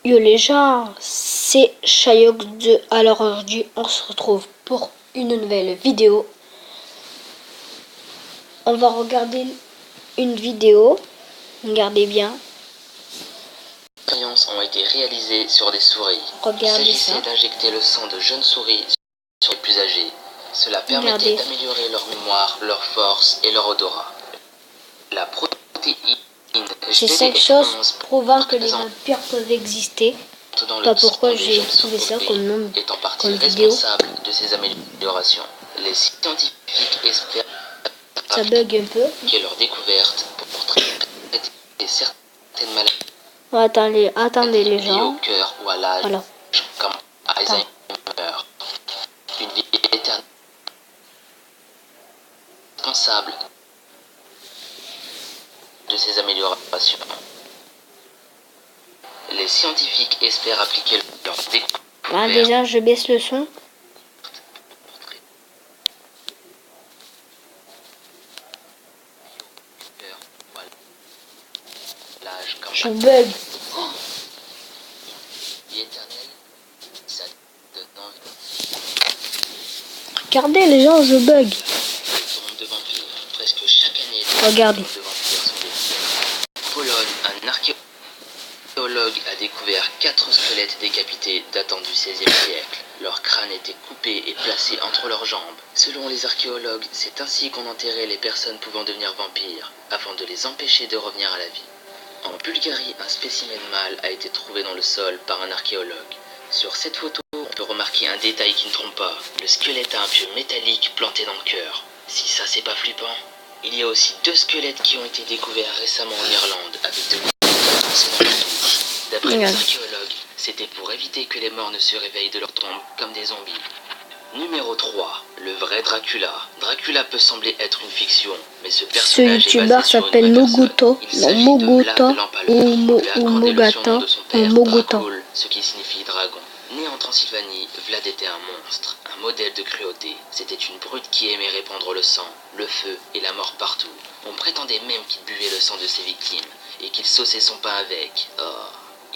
Yo les gens, c'est Chayox2. Alors aujourd'hui, on se retrouve pour une nouvelle vidéo. On va regarder une vidéo. Regardez bien. Les expériences ont été réalisées sur des souris. Regardez Il s'agissait ça. d'injecter le sang de jeunes souris sur les plus âgées. Cela permettait d'améliorer leur mémoire, leur force et leur odorat. La protéine Ces 5 choses prouvant que les vampires peuvent exister. Pas pourquoi j'ai trouvé ça comme nom, est en partie comme vidéo. responsable de ces améliorations. Les scientifiques espèrent Ça bug un peu. que leur découverte pour traiter certaines maladies Attendez les liées gens. au cœur ou à l'âge, Voilà. comme Alzheimer. Une vie éternelle responsable de ces améliorations. Les scientifiques espèrent appliquer leur découverte. Ah, déjà, je baisse le son. Je bug. Regardez les gens, je bug. Regardez. Pologne, un archéologue a découvert 4 squelettes décapités datant du XVIe siècle. Leurs crânes étaient coupés et placés entre leurs jambes. Selon les archéologues, c'est ainsi qu'on enterrait les personnes pouvant devenir vampires, afin de les empêcher de revenir à la vie. En Bulgarie, un spécimen mâle a été trouvé dans le sol par un archéologue. Sur cette photo, on peut remarquer un détail qui ne trompe pas. Le squelette a un pieu métallique planté dans le cœur. Si ça c'est pas flippant. Il y a aussi 2 squelettes qui ont été découverts récemment en Irlande avec de coups tracés dans les touches. D'après les archéologues, c'était pour éviter que les morts ne se réveillent de leur tombe comme des zombies. Numéro 3, le vrai Dracula. Dracula peut sembler être une fiction, mais ce personnage youtubeur s'appelle Moguto, non Moguto ou Mogata, ce qui signifie dragon. Né en Transylvanie, Vlad était un monstre, un modèle de cruauté. C'était une brute qui aimait répandre le sang, le feu et la mort partout. On prétendait même qu'il buvait le sang de ses victimes et qu'il sauçait son pain avec. Oh.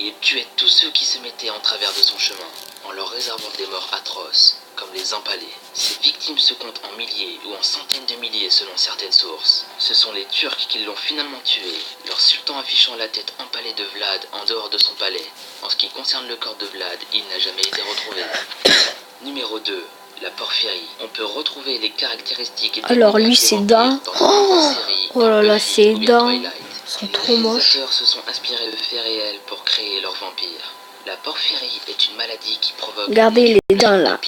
Il tuait tous ceux qui se mettaient en travers de son chemin, en leur réservant des morts atroces, comme les empalés. Ces victimes se comptent en milliers ou en centaines de milliers selon certaines sources. Ce sont les Turcs qui l'ont finalement tué, leur sultan affichant la tête empalée de Vlad en dehors de son palais. En ce qui concerne le corps de Vlad, il n'a jamais été retrouvé. Numéro 2. La porphyrie. On peut retrouver les caractéristiques... Alors lui ses dents... Oh là là, ses dents sont trop moches. Les auteurs se sont inspirés de faits réels pour créer leur vampire. La porphyrie est une maladie qui provoque... Regardez les dents là.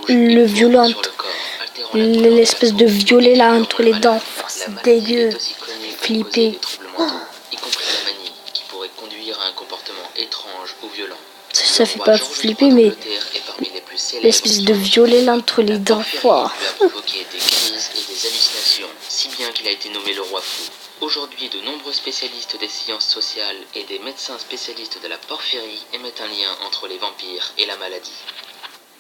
Le violent. L'espèce de violet là entre les dents. C'est dégueu. Flippé. Y compris la manie, qui pourrait conduire à un comportement étrange ou violent. Ça fait pas flipper, mais l'espèce de violet là entre les dents. A provoqué des crises et des hallucinations, si bien qu'il a été nommé le roi fou. Aujourd'hui, de nombreux spécialistes des sciences sociales et des médecins spécialistes de la porphyrie émettent un lien entre les vampires et la maladie.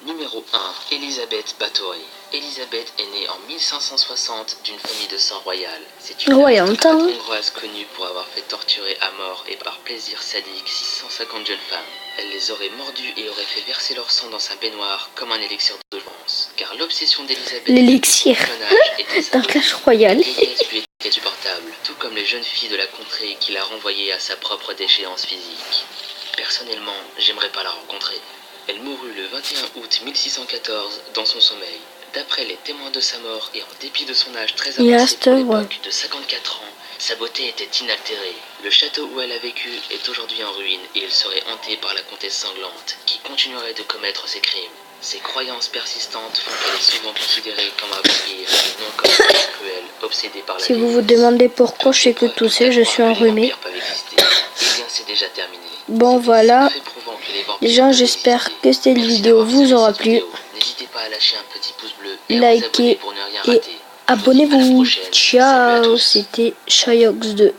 Numéro 1. Elisabeth Bathory. Elisabeth est née en 1560 d'une famille de sang royal. C'est une hongroise connue pour avoir fait torturer à mort et par plaisir sadique 650 jeunes femmes. Elle les aurait mordues et aurait fait verser leur sang dans sa baignoire comme un élixir de vengeance. Car l'obsession d'Elisabeth l'élixir d'un Clash Royale était insupportable, tout comme les jeunes filles de la contrée qui la renvoyaient à sa propre déchéance physique. Personnellement, j'aimerais pas la rencontrer. Elle mourut le 21 août 1614 dans son sommeil. D'après les témoins de sa mort et en dépit de son âge très avancé pour l'époque de 54 ans, sa beauté était inaltérée. Le château où elle a vécu est aujourd'hui en ruine et il serait hanté par la comtesse sanglante qui continuerait de commettre ses crimes. Ses croyances persistantes font qu'elle est souvent considérée comme un vampire et non comme une cruelle obsédée par la Si vous vous demandez pourquoi je fais que tousser, je suis enrhumé. Eh bien, c'est déjà terminé. Bon voilà, les gens, j'espère que cette vidéo vous aura plu. N'hésitez pas à lâcher un petit pouce bleu et likez pour ne rien et rater. abonnez-vous. Ciao, c'était Chayox2.